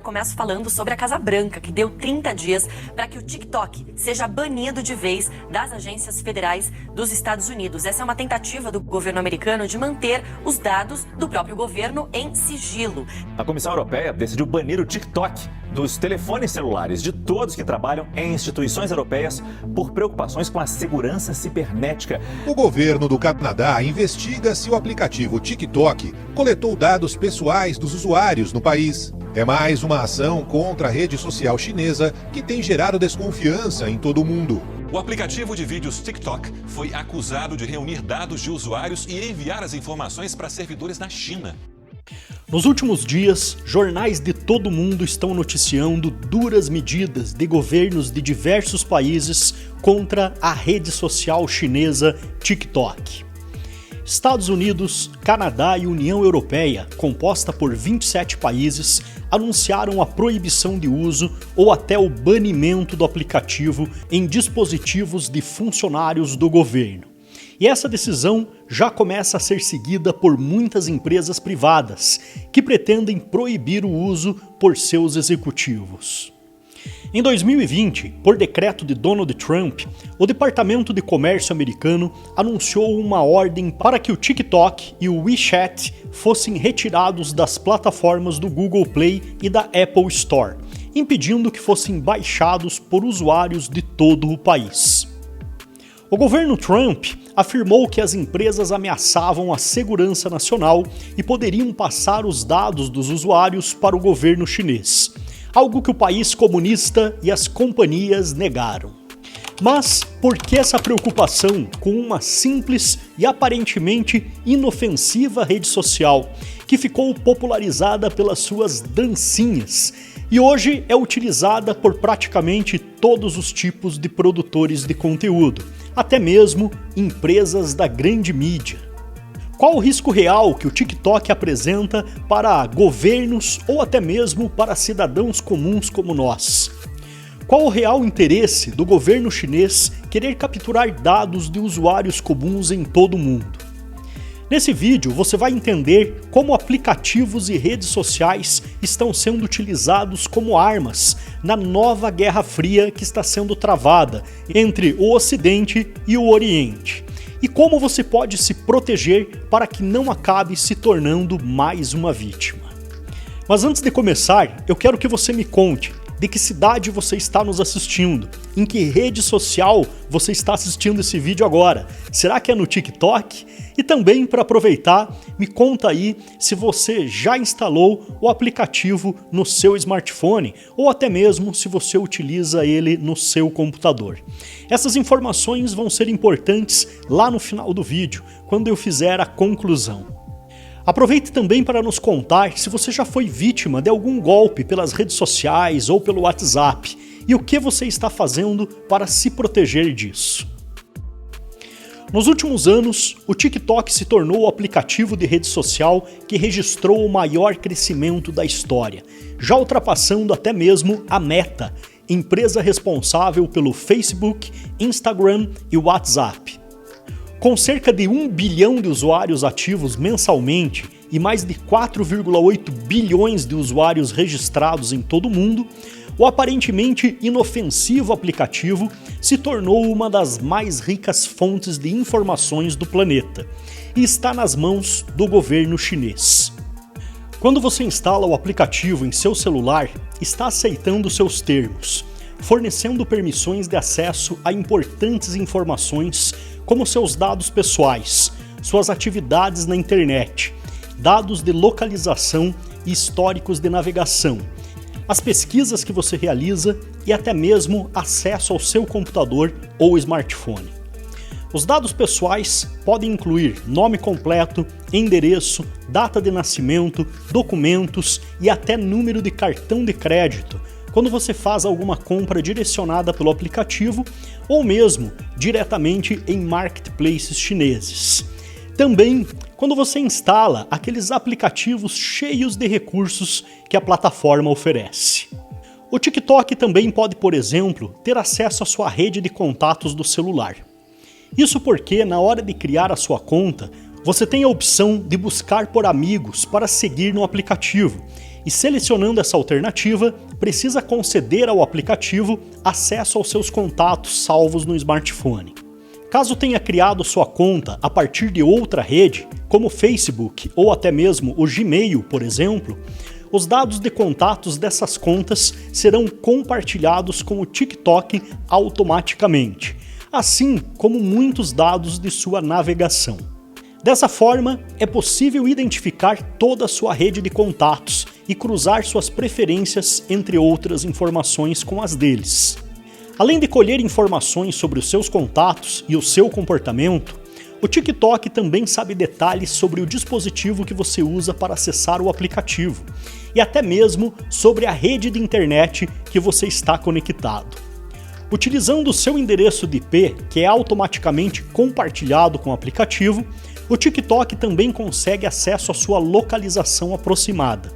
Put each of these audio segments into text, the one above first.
Começo falando sobre a Casa Branca, que deu 30 dias para que o TikTok seja banido de vez das agências federais dos Estados Unidos. Essa é uma tentativa do governo americano de manter os dados do próprio governo em sigilo. A Comissão Europeia decidiu banir o TikTok dos telefones celulares de todos que trabalham em instituições europeias por preocupações com a segurança cibernética. O governo do Canadá investiga se o aplicativo TikTok coletou dados pessoais dos usuários no país. É mais uma ação contra a rede social chinesa que tem gerado desconfiança em todo o mundo. O aplicativo de vídeos TikTok foi acusado de reunir dados de usuários e enviar as informações para servidores na China. Nos últimos dias, jornais de todo o mundo estão noticiando duras medidas de governos de diversos países contra a rede social chinesa TikTok. Estados Unidos, Canadá e União Europeia, composta por 27 países, anunciaram a proibição de uso ou até o banimento do aplicativo em dispositivos de funcionários do governo. E essa decisão já começa a ser seguida por muitas empresas privadas, que pretendem proibir o uso por seus executivos. Em 2020, por decreto de Donald Trump, o Departamento de Comércio americano anunciou uma ordem para que o TikTok e o WeChat fossem retirados das plataformas do Google Play e da Apple Store, impedindo que fossem baixados por usuários de todo o país. O governo Trump afirmou que as empresas ameaçavam a segurança nacional e poderiam passar os dados dos usuários para o governo chinês, algo que o país comunista e as companhias negaram. Mas por que essa preocupação com uma simples e aparentemente inofensiva rede social que ficou popularizada pelas suas dancinhas e hoje é utilizada por praticamente todos os tipos de produtores de conteúdo, até mesmo empresas da grande mídia? Qual o risco real que o TikTok apresenta para governos ou até mesmo para cidadãos comuns como nós? Qual o real interesse do governo chinês querer capturar dados de usuários comuns em todo o mundo? Nesse vídeo você vai entender como aplicativos e redes sociais estão sendo utilizados como armas na nova Guerra Fria que está sendo travada entre o Ocidente e o Oriente. E como você pode se proteger para que não acabe se tornando mais uma vítima. Mas antes de começar, eu quero que você me conte de que cidade você está nos assistindo, em que rede social você está assistindo esse vídeo agora. Será que é no TikTok? E também, para aproveitar, me conta aí se você já instalou o aplicativo no seu smartphone ou até mesmo se você utiliza ele no seu computador. Essas informações vão ser importantes lá no final do vídeo, quando eu fizer a conclusão. Aproveite também para nos contar se você já foi vítima de algum golpe pelas redes sociais ou pelo WhatsApp e o que você está fazendo para se proteger disso. Nos últimos anos, o TikTok se tornou o aplicativo de rede social que registrou o maior crescimento da história, já ultrapassando até mesmo a Meta, empresa responsável pelo Facebook, Instagram e WhatsApp. Com cerca de 1 bilhão de usuários ativos mensalmente e mais de 4,8 bilhões de usuários registrados em todo o mundo, o aparentemente inofensivo aplicativo se tornou uma das mais ricas fontes de informações do planeta e está nas mãos do governo chinês. Quando você instala o aplicativo em seu celular, está aceitando seus termos, fornecendo permissões de acesso a importantes informações como seus dados pessoais, suas atividades na internet, dados de localização e históricos de navegação, as pesquisas que você realiza e até mesmo acesso ao seu computador ou smartphone. Os dados pessoais podem incluir nome completo, endereço, data de nascimento, documentos e até número de cartão de crédito, quando você faz alguma compra direcionada pelo aplicativo ou mesmo diretamente em marketplaces chineses. Também quando você instala aqueles aplicativos cheios de recursos que a plataforma oferece. O TikTok também pode, por exemplo, ter acesso à sua rede de contatos do celular. Isso porque, na hora de criar a sua conta, você tem a opção de buscar por amigos para seguir no aplicativo, e selecionando essa alternativa, precisa conceder ao aplicativo acesso aos seus contatos salvos no smartphone. Caso tenha criado sua conta a partir de outra rede, como o Facebook ou até mesmo o Gmail, por exemplo, os dados de contatos dessas contas serão compartilhados com o TikTok automaticamente, assim como muitos dados de sua navegação. Dessa forma, é possível identificar toda a sua rede de contatos e cruzar suas preferências entre outras informações com as deles. Além de colher informações sobre os seus contatos e o seu comportamento, o TikTok também sabe detalhes sobre o dispositivo que você usa para acessar o aplicativo e até mesmo sobre a rede de internet que você está conectado. Utilizando o seu endereço de IP, que é automaticamente compartilhado com o aplicativo, o TikTok também consegue acesso à sua localização aproximada.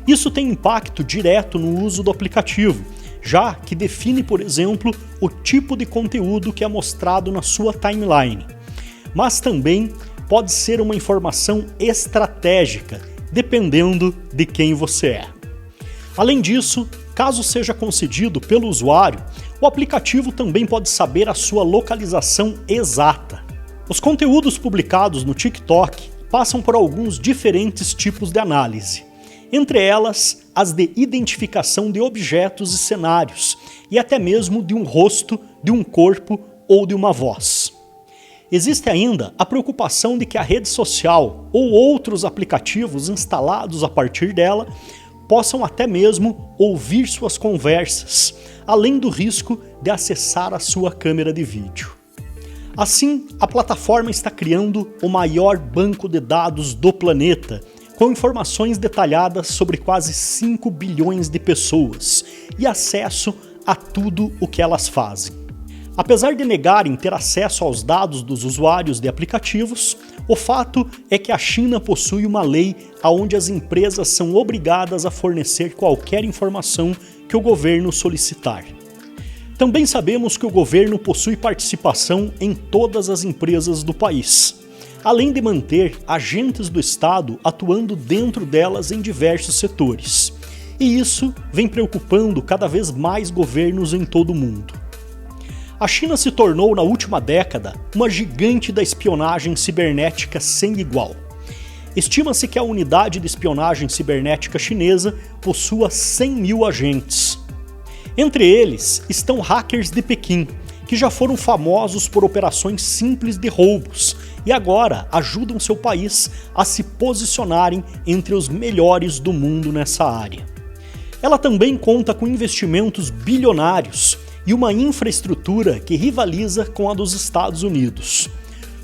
Isso tem impacto direto no uso do aplicativo, já que define, por exemplo, o tipo de conteúdo que é mostrado na sua timeline. Mas também pode ser uma informação estratégica, dependendo de quem você é. Além disso, caso seja concedido pelo usuário, o aplicativo também pode saber a sua localização exata. Os conteúdos publicados no TikTok passam por alguns diferentes tipos de análise, entre elas as de identificação de objetos e cenários, e até mesmo de um rosto, de um corpo ou de uma voz. Existe ainda a preocupação de que a rede social ou outros aplicativos instalados a partir dela possam até mesmo ouvir suas conversas, além do risco de acessar a sua câmera de vídeo. Assim, a plataforma está criando o maior banco de dados do planeta, com informações detalhadas sobre quase 5 bilhões de pessoas e acesso a tudo o que elas fazem. Apesar de negarem ter acesso aos dados dos usuários de aplicativos, o fato é que a China possui uma lei onde as empresas são obrigadas a fornecer qualquer informação que o governo solicitar. Também sabemos que o governo possui participação em todas as empresas do país, além de manter agentes do Estado atuando dentro delas em diversos setores. E isso vem preocupando cada vez mais governos em todo o mundo. A China se tornou, na última década, uma gigante da espionagem cibernética sem igual. Estima-se que a unidade de espionagem cibernética chinesa possua 100 mil agentes. Entre eles estão hackers de Pequim, que já foram famosos por operações simples de roubos e agora ajudam seu país a se posicionarem entre os melhores do mundo nessa área. Ela também conta com investimentos bilionários e uma infraestrutura que rivaliza com a dos Estados Unidos.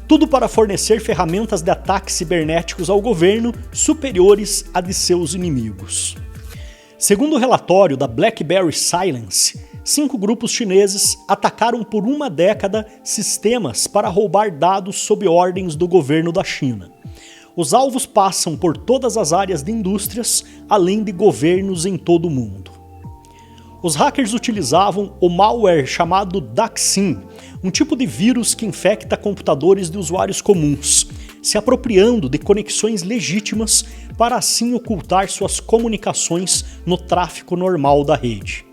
Tudo para fornecer ferramentas de ataques cibernéticos ao governo superiores à de seus inimigos. Segundo o relatório da BlackBerry Silence, 5 grupos chineses atacaram por uma década sistemas para roubar dados sob ordens do governo da China. Os alvos passam por todas as áreas de indústrias, além de governos em todo o mundo. Os hackers utilizavam o malware chamado Daxin, um tipo de vírus que infecta computadores de usuários comuns, se apropriando de conexões legítimas para assim ocultar suas comunicações no tráfego normal da rede.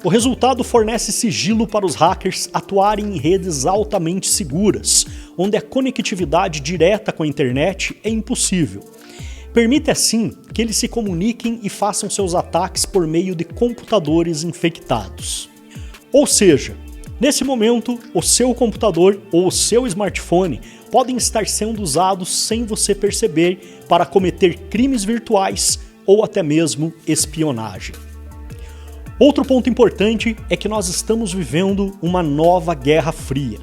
O resultado fornece sigilo para os hackers atuarem em redes altamente seguras, onde a conectividade direta com a internet é impossível. Permite assim que eles se comuniquem e façam seus ataques por meio de computadores infectados. Ou seja, nesse momento, o seu computador ou o seu smartphone podem estar sendo usados sem você perceber para cometer crimes virtuais ou até mesmo espionagem. Outro ponto importante é que nós estamos vivendo uma nova Guerra Fria.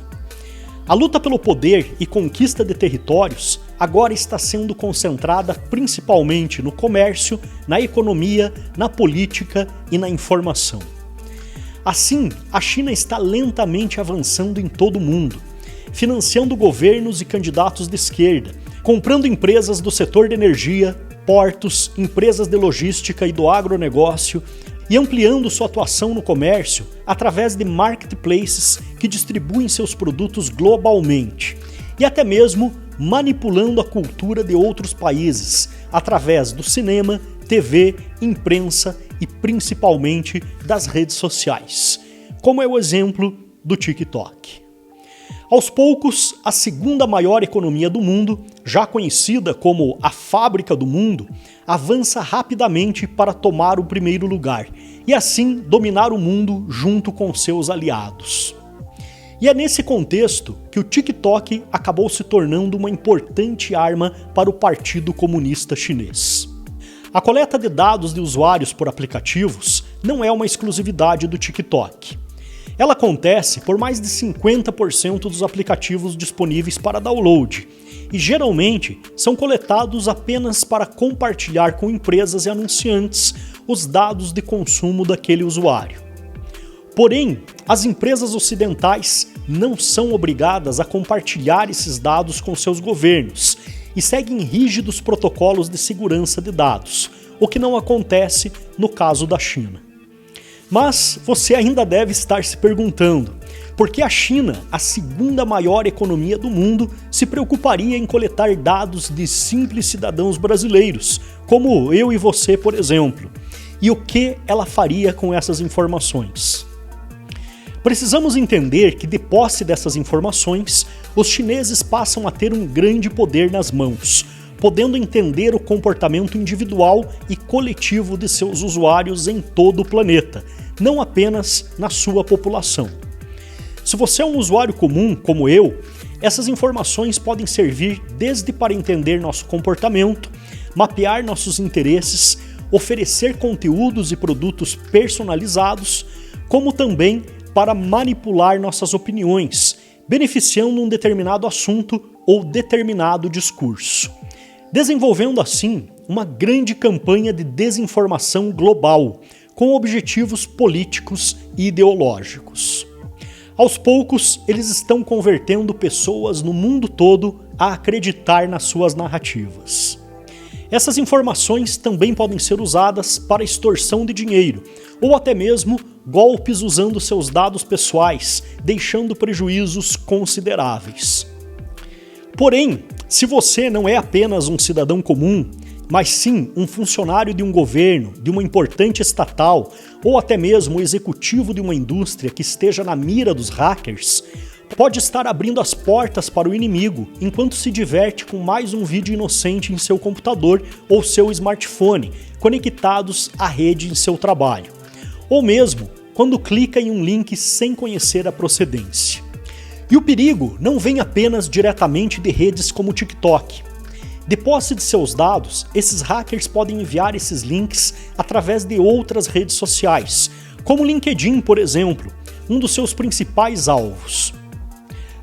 A luta pelo poder e conquista de territórios agora está sendo concentrada principalmente no comércio, na economia, na política e na informação. Assim, a China está lentamente avançando em todo o mundo, financiando governos e candidatos de esquerda, comprando empresas do setor de energia, portos, empresas de logística e do agronegócio, e ampliando sua atuação no comércio através de marketplaces que distribuem seus produtos globalmente, e até mesmo manipulando a cultura de outros países através do cinema, TV, imprensa e principalmente das redes sociais, como é o exemplo do TikTok. Aos poucos, a segunda maior economia do mundo, já conhecida como a fábrica do mundo, avança rapidamente para tomar o primeiro lugar e assim dominar o mundo junto com seus aliados. E é nesse contexto que o TikTok acabou se tornando uma importante arma para o Partido Comunista Chinês. A coleta de dados de usuários por aplicativos não é uma exclusividade do TikTok. Ela acontece por mais de 50% dos aplicativos disponíveis para download e geralmente são coletados apenas para compartilhar com empresas e anunciantes os dados de consumo daquele usuário. Porém, as empresas ocidentais não são obrigadas a compartilhar esses dados com seus governos e seguem rígidos protocolos de segurança de dados, o que não acontece no caso da China. Mas você ainda deve estar se perguntando, por que a China, a segunda maior economia do mundo, se preocuparia em coletar dados de simples cidadãos brasileiros, como eu e você, por exemplo? E o que ela faria com essas informações? Precisamos entender que, de posse dessas informações, os chineses passam a ter um grande poder nas mãos, podendo entender o comportamento individual e coletivo de seus usuários em todo o planeta, não apenas na sua população. Se você é um usuário comum, como eu, essas informações podem servir desde para entender nosso comportamento, mapear nossos interesses, oferecer conteúdos e produtos personalizados, como também para manipular nossas opiniões, beneficiando um determinado assunto ou determinado discurso, desenvolvendo assim uma grande campanha de desinformação global, com objetivos políticos e ideológicos. Aos poucos, eles estão convertendo pessoas no mundo todo a acreditar nas suas narrativas. Essas informações também podem ser usadas para extorsão de dinheiro, ou até mesmo golpes usando seus dados pessoais, deixando prejuízos consideráveis. Porém, se você não é apenas um cidadão comum, mas sim um funcionário de um governo, de uma importante estatal, ou até mesmo o executivo de uma indústria que esteja na mira dos hackers, pode estar abrindo as portas para o inimigo enquanto se diverte com mais um vídeo inocente em seu computador ou seu smartphone, conectados à rede em seu trabalho. Ou mesmo quando clica em um link sem conhecer a procedência. E o perigo não vem apenas diretamente de redes como o TikTok. De posse de seus dados, esses hackers podem enviar esses links através de outras redes sociais, como o LinkedIn, por exemplo, um dos seus principais alvos.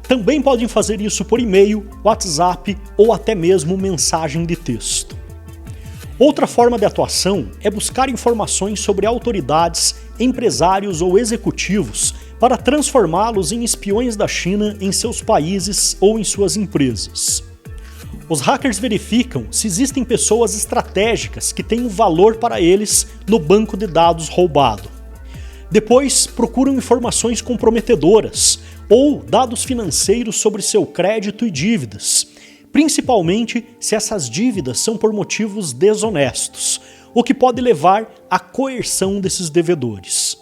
Também podem fazer isso por e-mail, WhatsApp ou até mesmo mensagem de texto. Outra forma de atuação é buscar informações sobre autoridades, empresários ou executivos para transformá-los em espiões da China em seus países ou em suas empresas. Os hackers verificam se existem pessoas estratégicas que têm um valor para eles no banco de dados roubado. Depois, procuram informações comprometedoras ou dados financeiros sobre seu crédito e dívidas, principalmente se essas dívidas são por motivos desonestos, o que pode levar à coerção desses devedores.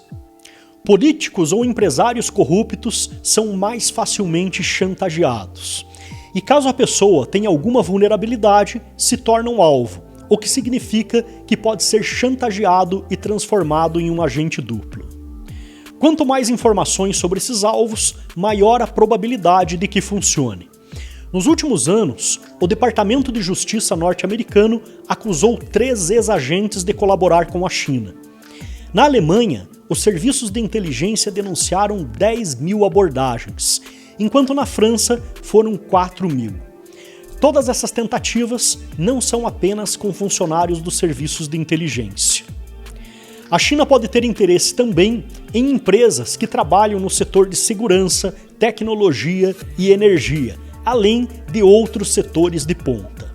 Políticos ou empresários corruptos são mais facilmente chantageados. E caso a pessoa tenha alguma vulnerabilidade, se torna um alvo, o que significa que pode ser chantageado e transformado em um agente duplo. Quanto mais informações sobre esses alvos, maior a probabilidade de que funcione. Nos últimos anos, o Departamento de Justiça norte-americano acusou 3 ex-agentes de colaborar com a China. Na Alemanha, os serviços de inteligência denunciaram 10.000 abordagens, enquanto na França foram 4.000. Todas essas tentativas não são apenas com funcionários dos serviços de inteligência. A China pode ter interesse também em empresas que trabalham no setor de segurança, tecnologia e energia, além de outros setores de ponta.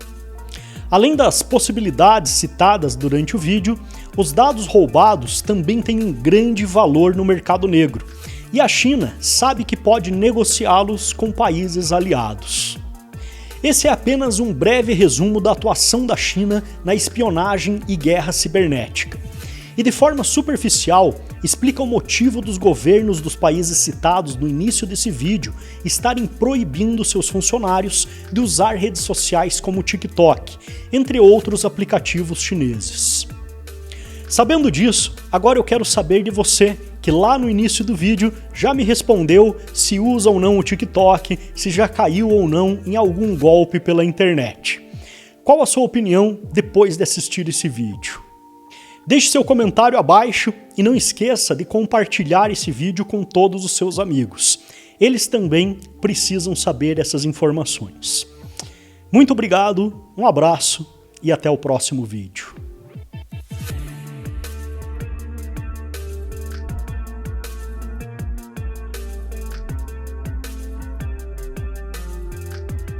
Além das possibilidades citadas durante o vídeo, os dados roubados também têm um grande valor no mercado negro, e a China sabe que pode negociá-los com países aliados. Esse é apenas um breve resumo da atuação da China na espionagem e guerra cibernética. E de forma superficial, explica o motivo dos governos dos países citados no início desse vídeo estarem proibindo seus funcionários de usar redes sociais como o TikTok, entre outros aplicativos chineses. Sabendo disso, agora eu quero saber de você, que lá no início do vídeo já me respondeu se usa ou não o TikTok, se já caiu ou não em algum golpe pela internet. Qual a sua opinião depois de assistir esse vídeo? Deixe seu comentário abaixo e não esqueça de compartilhar esse vídeo com todos os seus amigos. Eles também precisam saber essas informações. Muito obrigado, um abraço e até o próximo vídeo.